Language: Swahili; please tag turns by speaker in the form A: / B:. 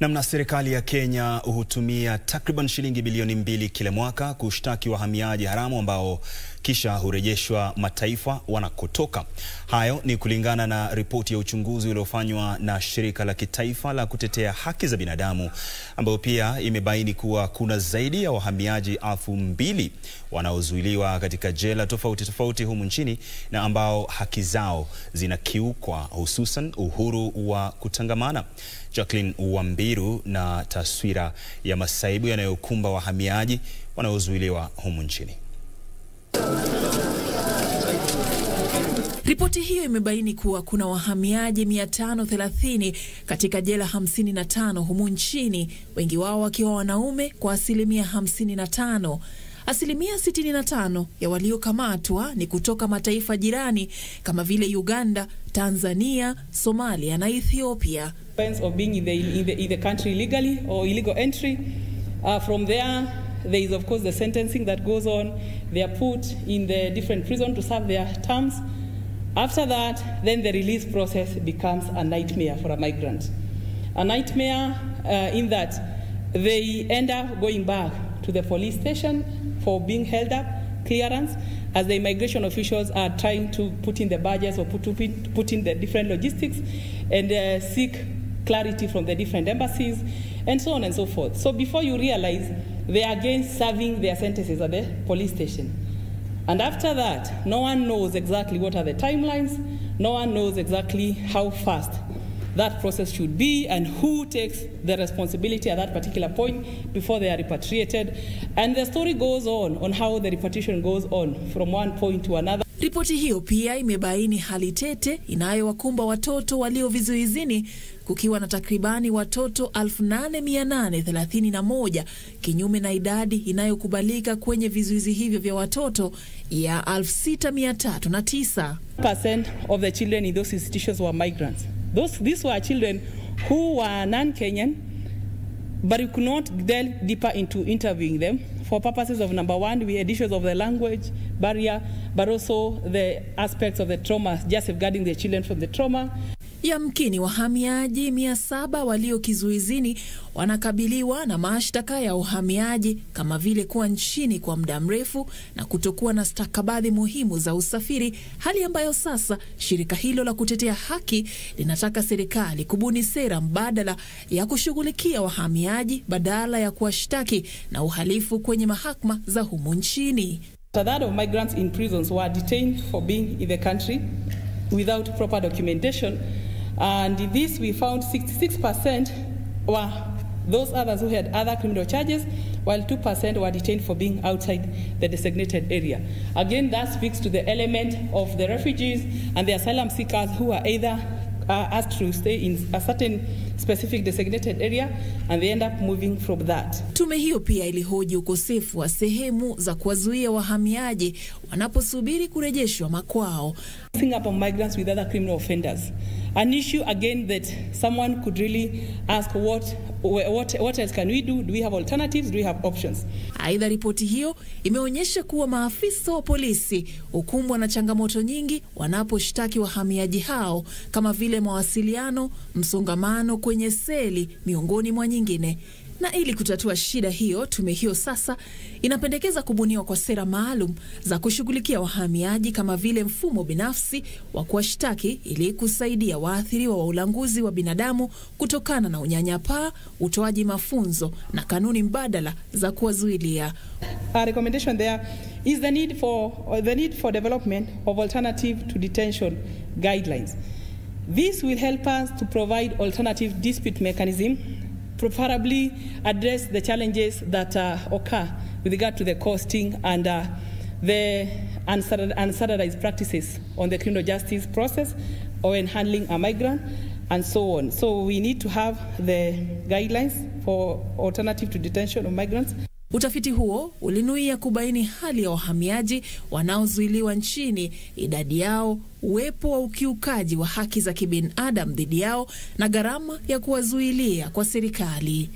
A: Namna serikali ya Kenya hutumia takriban shilingi bilioni 2 kila mwaka kushtaki wahamiaji haramu ambao kisha hurejeshwa mataifa wanakotoka. Hayo ni kulingana na ripoti ya uchunguzi uliofanywa na shirika la kitaifa la kutetea haki za binadamu, ambao pia imebaini kuwa kuna zaidi ya wahamiaji 2,000 wanaozuiliwa katika jela tofauti humu nchini na ambao haki zao zinakiukwa, hususan uhuru wa kutangamana. Jackline Wambiru na taswira ya masaibu yanayokumba wahamiaji wanaozuiliwa humu nchini.
B: Ripoti hiyo imebaini kuwa kuna wahamiaji 530 katika jela 55 humu nchini, wengi wao wakiwa wanaume kwa asilimia 55. Asilimia 65 ya waliokamatwa ni kutoka mataifa jirani kama vile Uganda, Tanzania, Somalia na Ethiopia.
C: Of being in the country illegally or illegal entry. From there is of course the sentencing that goes on. They are put in the different prison to serve their terms. After that, then the release process becomes a nightmare for a migrant. A nightmare in that they end up going back to the police station for being held up, clearance, as the immigration officials are trying to put in the badges or put in the different logistics and seek clarity from the different embassies and so on and so forth. So before you realize, they are again serving their sentences at the police station. And after that, no one knows exactly what are the timelines, no one knows exactly how fast that process should be and who takes the responsibility at that particular point before they are repatriated. And the story goes on how the repatriation goes on from one point to another.
B: Ripoti hiyo pia imebaini hali tete inayowakumba watoto walio vizuizini, kukiwa na takribani watoto 8,831 kinyume na idadi inayokubalika kwenye vizuizi hivyo vya watoto ya 6,309.
C: 1% of the children in those institutions were migrants. These were children who were non-Kenyan, but you could not delve deeper into interviewing them for purposes of, number one, we had issues of the language barrier, but also the aspects of the trauma, just safeguarding the children from the trauma.
B: Yamkini wahamiaji 700 walio kizuizini wanakabiliwa na mashtaka ya uhamiaji kama vile kuwa nchini kwa muda mrefu na kutokuwa na stakabadhi muhimu za usafiri, hali ambayo sasa shirika hilo la kutetea haki linataka serikali kubuni sera mbadala ya kushughulikia wahamiaji badala ya kuwashtaki na uhalifu kwenye mahakama za humu nchini.
C: A lot of migrants in prisons were detained for being in the country without proper documentation. And in this, we found 66% were those others who had other criminal charges, while 2% were detained for being outside the designated area. Again, that speaks to the element of the refugees and the asylum seekers who are either asked to stay in a certain specific designated area and they end up moving from that.
B: Tume hiyo pia ilihoji ukosefu wa sehemu za kuwazuia wahamiaji wanaposubiri kurejeshwa makwao.
C: Think about migrants with other criminal offenders. An issue again that someone could really ask, what else can we do? Do we have alternatives? Do we have options?
B: Aidha, ripoti hiyo imeonyesha kuwa maafisa wa polisi hukumbwa na changamoto nyingi wanaposhtaki wahamiaji hao, kama vile mawasiliano, msongamano kwenye seli, miongoni mwa nyingine. Na ili kutatua shida hiyo, tume hiyo sasa inapendekeza kubuniwa kwa sera maalum za kushughulikia wahamiaji, kama vile mfumo binafsi wa kuwashtaki ili kusaidia waathiriwa wa ulanguzi wa binadamu kutokana na unyanyapaa, utoaji mafunzo na kanuni mbadala za kuwazuilia.
C: Our recommendation there is the need for development of alternative to detention guidelines. This will help us to provide alternative dispute mechanism, preferably address the challenges that occur with regard to the costing and the unstandardized practices on the criminal justice process or in handling a migrant and so on. So we need to have the guidelines for alternative to detention of migrants.
B: Utafiti huo ulinuia kubaini hali ya wahamiaji wanaozuiliwa nchini, idadi yao, uwepo wa ukiukaji wa haki za kibinadamu dhidi yao na gharama ya kuwazuilia kwa serikali.